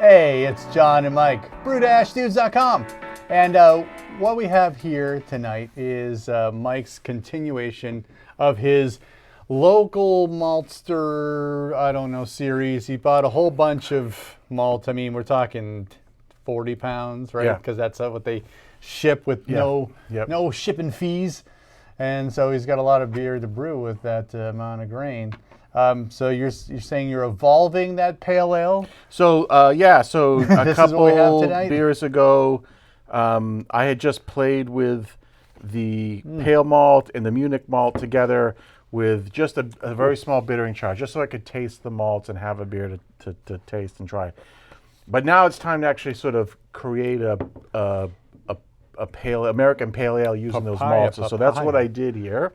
Hey, it's John and Mike, brew-dudes.com. And what we have here tonight is Mike's continuation of his local maltster, series. He bought a whole bunch of malt. I mean, we're talking 40 pounds, right? Yeah. Because that's what they ship with no shipping fees. And so he's got a lot of beer to brew with that amount of grain. So you're saying you're evolving that pale ale? So so a couple tonight? beers ago, I had just played with the pale malt and the Munich malt together with just a very small bittering charge, just so I could taste the malts and have a beer to taste and try. But now it's time to actually sort of create a American pale ale using those malts. So that's what I did here.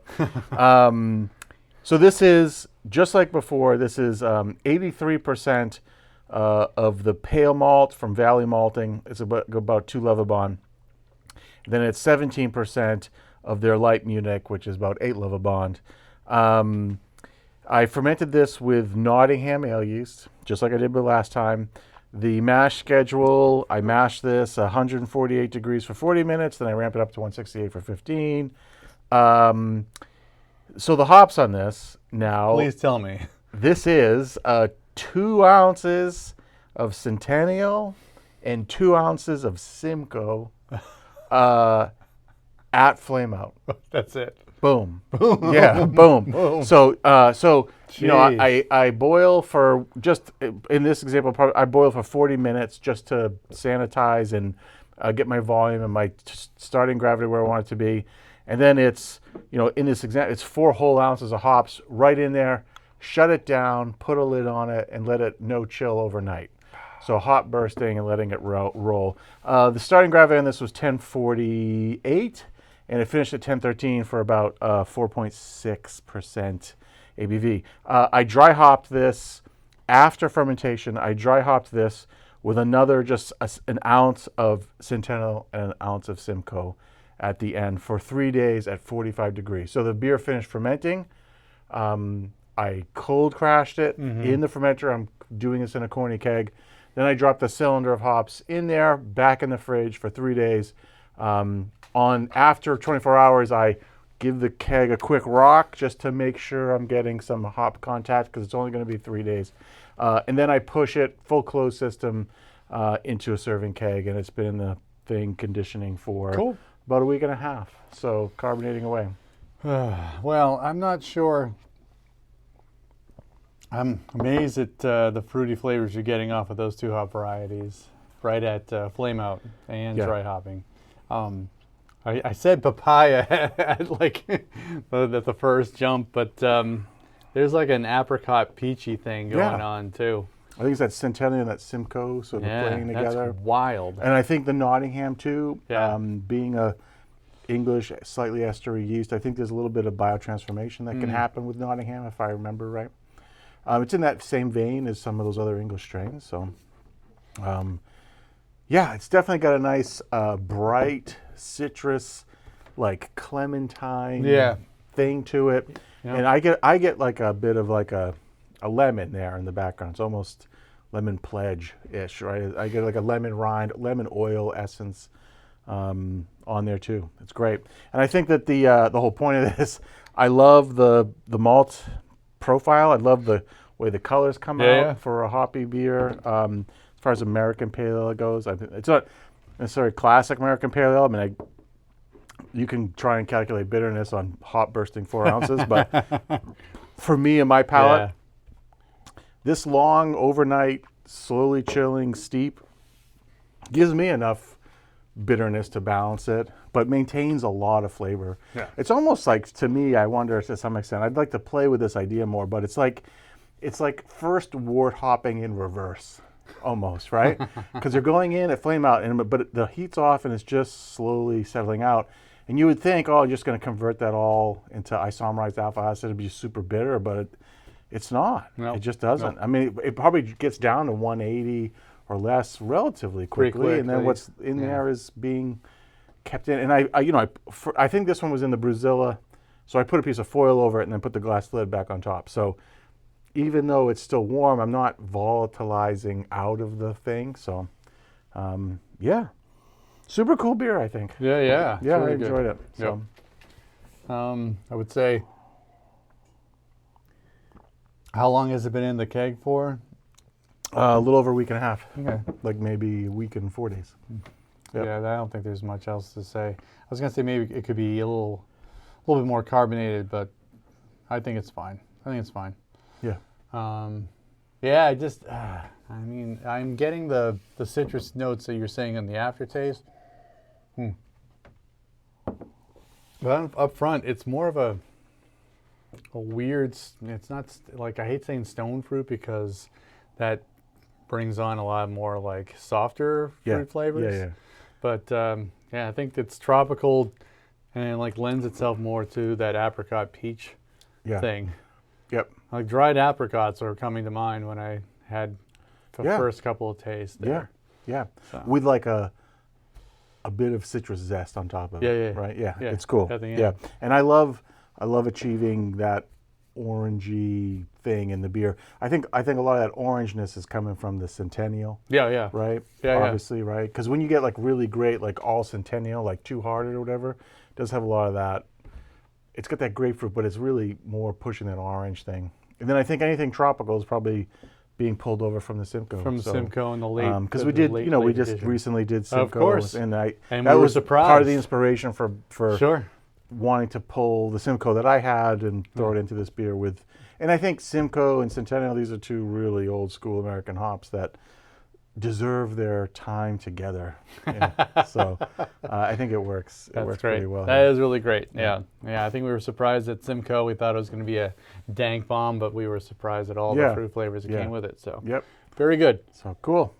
So this is, just like before, this is 83% of the pale malt from Valley Malting. It's about 2 Levabon. Then it's 17% of their light Munich, which is about 8 Levabon. I fermented this with Nottingham ale yeast, just like I did the last time. The mash schedule, I mashed this 148 degrees for 40 minutes, then I ramp it up to 168 for 15. So the hops on this now. Please tell me. This is 2 ounces of Centennial and 2 ounces of Simcoe at flameout. That's it. Boom. Yeah, boom. Boom. So I boil for, just in this example, I boil for 40 minutes just to sanitize and get my volume and my starting gravity where I want it to be. And then it's, in this example, it's 4 whole ounces of hops right in there. Shut it down, put a lid on it, and let it no chill overnight. So hop bursting and letting it roll. The starting gravity on this was 1048, and it finished at 1013 for about 4.6% ABV. I dry hopped this after fermentation. I dry hopped this with another just an ounce of Centennial and an ounce of Simcoe at the end for 3 days at 45 degrees. So the beer finished fermenting. I cold crashed it in the fermenter. I'm doing this in a corny keg. Then I dropped the cylinder of hops in there, back in the fridge for 3 days. After 24 hours, I give the keg a quick rock just to make sure I'm getting some hop contact, because it's only going to be 3 days. And then I push it full closed system into a serving keg, and it's been in the thing conditioning for about a week and a half. So carbonating away. Well, I'm not sure. I'm amazed at the fruity flavors you're getting off of those 2 hop varieties right at flameout and dry hopping. I said papaya at the first jump, but there's like an apricot peachy thing going on too. I think it's that Centennial and that Simcoe sort of playing together. That's wild. And I think the Nottingham too, being a English slightly estery yeast, I think there's a little bit of biotransformation that can happen with Nottingham, if I remember right. It's in that same vein as some of those other English strains. So, it's definitely got a nice bright citrus, like clementine thing to it. Yep. And I get like a bit of like a lemon there in the background. It's almost lemon pledge-ish, right? I get like a lemon-rind, lemon oil essence on there too. It's great. And I think that the whole point of this, I love the malt profile. I love the way the colors come out for a hoppy beer. As far as American pale ale goes, I think it's not necessarily classic American pale ale. I mean, you can try and calculate bitterness on hop bursting 4 ounces, but for me and my palate, this long overnight, slowly chilling steep gives me enough bitterness to balance it, but maintains a lot of flavor. Yeah. It's almost like, to me, I wonder to some extent, I'd like to play with this idea more, but it's like first wort hopping in reverse, almost, right? Because they're going in at flameout, but the heat's off and it's just slowly settling out. And you would think, you're just going to convert that all into isomerized alpha acid. It'd be super bitter, but it's not. Nope. It just doesn't. Nope. I mean, it probably gets down to 180 or less relatively quickly, and then what's in there is being kept in. And I think this one was in the Bruzilla, so I put a piece of foil over it and then put the glass lid back on top. So even though it's still warm, I'm not volatilizing out of the thing. So, yeah, super cool beer, I think. Yeah, yeah. Yeah, really I enjoyed it. So, I would say, how long has it been in the keg for? a little over a week and a half. Okay. Like maybe a week and 4 days. Yep. Yeah, I don't think there's much else to say. I was gonna say maybe it could be a little bit more carbonated, but I think it's fine. I think it's fine. Yeah. Yeah, I just, I mean, I'm getting the citrus notes that you're saying in the aftertaste. But up front, it's more of a weird, it's not, like, I hate saying stone fruit because that brings on a lot more, like, softer fruit flavors. Yeah, yeah. But, yeah, I think it's tropical and, like, lends itself more to that apricot peach thing. Yep. Like dried apricots are coming to mind when I had the first couple of tastes there. Yeah. So. With like a bit of citrus zest on top of it. Right? Yeah. It's cool. Yeah. And I love achieving that orangey thing in the beer. I think a lot of that orangeness is coming from the Centennial. Yeah. Right? Yeah. Obviously, right? Because when you get like really great, like all Centennial, like Two Hearted or whatever, it does have a lot of that. It's got that grapefruit, but it's really more pushing that orange thing. And then I think anything tropical is probably being pulled over from the Simcoe. From Simcoe and the late. Because we did, we just recently did Simcoe. Of course. And that we was surprised. Part of the inspiration for sure. wanting to pull the Simcoe that I had and throw it into this beer with. And I think Simcoe and Centennial, these are two really old school American hops that deserve their time together. So I think it works. It works pretty well. That is really great. Yeah. I think we were surprised at Simcoe. We thought it was going to be a dank bomb, but we were surprised at all the fruit flavors that came with it. So very good. So cool.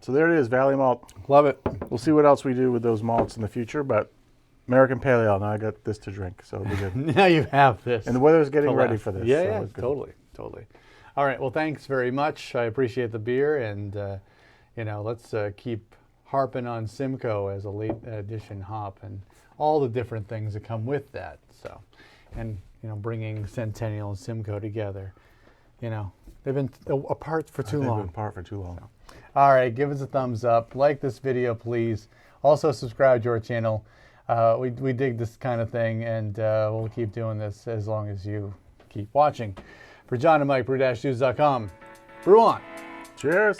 So there it is, Valley Malt. Love it. We'll see what else we do with those malts in the future, but American Pale Ale. Now I got this to drink, so it'll be good. Now you have this. And the weather's getting ready for this. Yeah, totally. All right. Well, thanks very much. I appreciate the beer, and let's keep harping on Simcoe as a late edition hop and all the different things that come with that. So, and bringing Centennial and Simcoe together. They've been apart for too long. They've been apart for too long. So, all right, give us a thumbs up. Like this video, please. Also, subscribe to our channel. We dig this kind of thing, and we'll keep doing this as long as you keep watching. For John and Mike, brew-dudes.com. Brew on. Cheers.